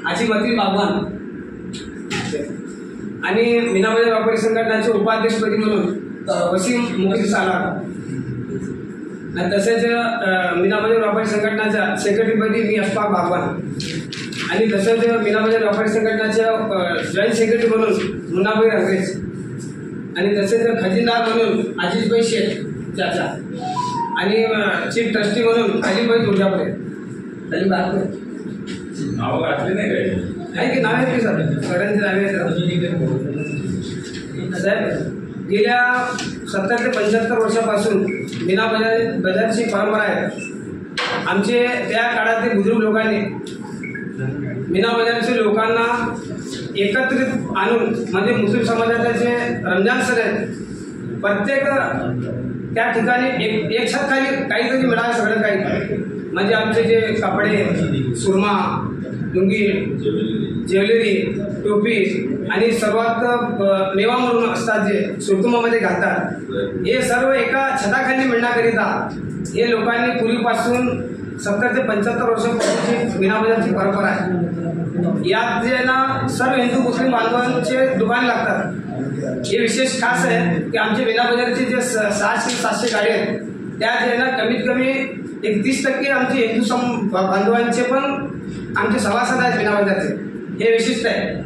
हाजी मतीन बागवान आणि मीना बाजार व्यापारी संघटनेचे उपाध्यक्षपदी म्हणून वसीम मुखरी सालार आणि तसेच मीना बाजार व्यापारी संघटनेच्या सेक्रेटरीपदी मी अशफाक बागवान आणि तसेच मीना बाजार व्यापारी संघटनेच्या जॉईंट सेक्रेटरी म्हणून मुन्नाभाई अंग्रेज आणि तसेच खजिनदार म्हणून आजीजभाई शेख चाचा आणि चीफ ट्रस्टी म्हणून अलीभाई तुळजापुरे अली बागवान नाव घातले नाही काय आहे की नाव आहे की सर सगळ्यांची नावे साहेब गेल्या 70 ते 75 वर्षापासून मीना बाजारची परंपरा आहे। आमचे त्या काळातील बुजुर्ग लोकांनी मीना बाजारच्या लोकांना एकत्रित आणून म्हणजे मुस्लिम समाजाचे जे रमजान सण आहेत प्रत्येक त्या ठिकाणी एक छत खाली काहीतरी मिळालं सगळं काही म्हणजे आमचे जे कपडे सुरमा लुंगी ज्वेलरी टोपी आणि सर्वात मेवा म्हणून असतात जे सुरतुमामध्ये घालतात हे सर्व एका छताखाली मिळण्याकरिता हे लोकांनी पूर्वीपासून 70 ते 75 वर्षांपासूनची मीना बाजारची परंपरा आहे। यात जे ना सर्व हिंदू मुस्लिम बांधवांचे दुकाने लागतात। हे विशेष खास आहे की आमचे मीना बाजारचे जे 600-700 गाडी आहेत त्या जे ना कमीत कमी 31% आमचे हिंदू बांधवांचे पण आमचे सभासद आहेत मीना बाजारचे, हे विशिष्ट आहे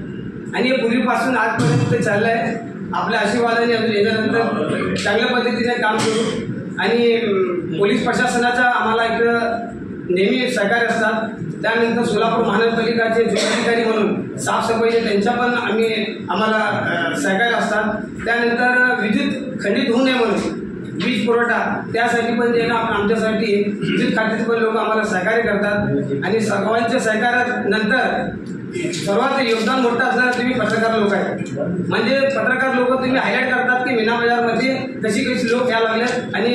आणि हे पूर्वीपासून आजपर्यंत ते चाललं आहे। आपल्या आशीर्वादाने याच्यानंतर चांगल्या पद्धतीने काम करू आणि पोलीस प्रशासनाचा आम्हाला इकडं नेहमी सहकार्य असतात। त्यानंतर सोलापूर महानगरपालिकाचे जिल्हाधिकारी म्हणून साफसफाईचे त्यांच्या पण आम्हाला सहकार्य असतात। त्यानंतर विद्युत खंडित होऊ नये म्हणून वीज पुरवठा त्यासाठी पण जे ना आमच्यासाठी विद्युत खात्याचे पण लोक आम्हाला सहकार्य करतात आणि सर्वांच्या सहकार्यानंतर सर्वात योगदान मोठं असणारे तुम्ही पत्रकार लोक आहेत। म्हणजे पत्रकार लोक तुम्ही हायलाईट करतात की मीना बाजारमध्ये कशी कशी लोक यायला लागले आणि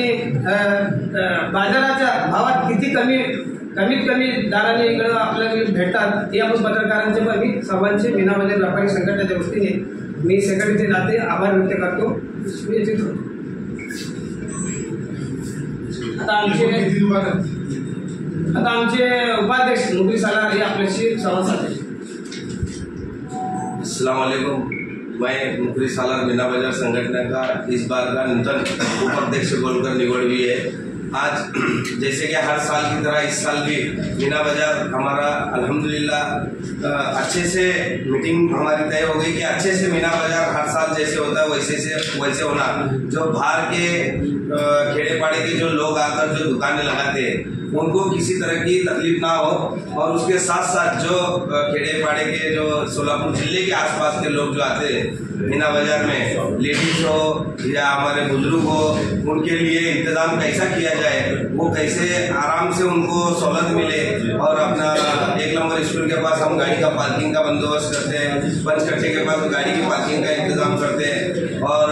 बाजाराच्या भावात किती कमीत कमी दराने इकडं आपल्याला भेटतात हे आपण पत्रकारांचे पण मी सर्वांचे मीना बाजार व्यापारी संघटनेच्या वतीने मी सेक्रेटरीचे नाते आभार व्यक्त करतो। आता आमचे उपाध्यक्ष मुखरी सालार हे आपल्याशी संवाद साधले। अस्सलाम वालेकुम, मैं मुखरी सालार मीना बाजार संगठन का इस बार का नूतन उपाध्यक्ष बोलकर निवड हुई है। आज जैसे कि हर साल की तरह इस साल भी मीना बाजार हमारा अल्हम्दुलिल्लाह अच्छे से मीटिंग हमारी तय हो गई कि अच्छे से मीना बाजार हर साल जैसे होता है वैसे होना। जो बाहर के खेड़े पाड़े के जो लोग आकर जो दुकानें लगाते हैं उनको किसी तरह की तकलीफ ना हो और उसके साथ साथ जो खेड़े पाड़े के जो सोलापुर जिले के आसपास के लोग जो आते हैं मीना बाजार में, लेडीज हो या हमारे बुजुर्ग हो, उनके लिए इंतजाम कैसा किया जाए, वो कैसे आराम से उनको सहूलत मिले। और अपना 1 नंबर स्कूल के पास हम गाड़ी का पार्किंग का बंदोबस्त करते हैं, पंचकट्टे के पास गाड़ी की पार्किंग का इंतजाम करते हैं और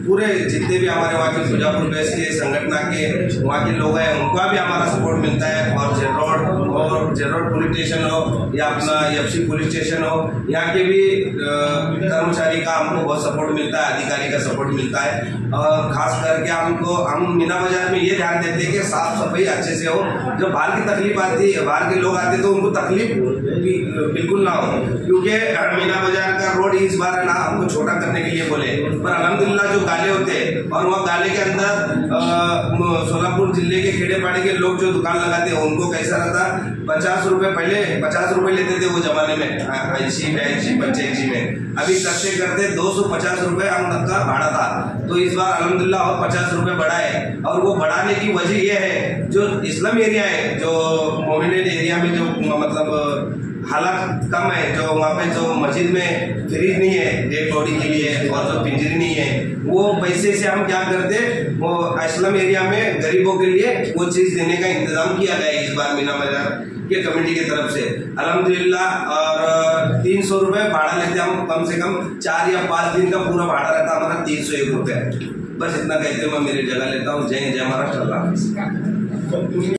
पूरे जितने भी हमारे वहाँ के तुळजापुर बेस के संगठन के वहाँ के लोग हैं उनका भी हमारा सपोर्ट मिलता है। और जेरोड पुलिस स्टेशन हो या अपना FC पुलिस स्टेशन हो, यहाँ के भी कर्मचारी का हमको बहुत सपोर्ट मिलता है, अधिकारी का सपोर्ट मिलता है। और खास करके हम मीना बाजार में ये ध्यान देते हैं कि साफ सफाई अच्छे से हो। जो बाहर की तकलीफ आती है, बाहर के लोग आते हैं तो उनको तकलीफ बिल्कुल ना हो, क्योंकि मीना बाजार का रोड इस बार ना हमको छोटा करने के लिए बोले, पर अल्हम्दुलिल्लाह जो गाले होते हैं और वह गाले के अंदर सोलापुर जिले के खेड़े पाड़े के लोग जो दुकान लगाते हैं उनको कैसा रहता, 50 रुपए पहले 50 रुपए लेते थे वो जमाने में 80, 82, 85 में। अभी करते करते 250 रुपए हम तक का भाड़ा था, तो इस बार अल्हम्दुलिल्लाह और 50 रुपए बढ़ा है। और वो बढ़ाने की वजह ये है जो इस्लाम एरिया है, जो मोमिनेट एरिया में जो मतलब हालात कम है, जो वहाँ पे जो मस्जिद में फ्रिज नहीं है डेड बॉडी के लिए और जो पिंजरी नहीं है, वो पैसे से हम क्या करते वो इस्लाम एरिया में गरीबों के लिए वो चीज देने का इंतजाम किया गया इस बार मीना बाजार के कमेटी की तरफ से अल्हम्दुलिल्लाह। और 300 रुपए भाड़ा लेते हम, कम से कम 4 या 5 दिन का पूरा भाड़ा रहता हमारा 301 रुपए। बस इतना कहते हुए मैं मेरी जगह लेता हूँ। जय हिंद, जय महाराष्ट्र।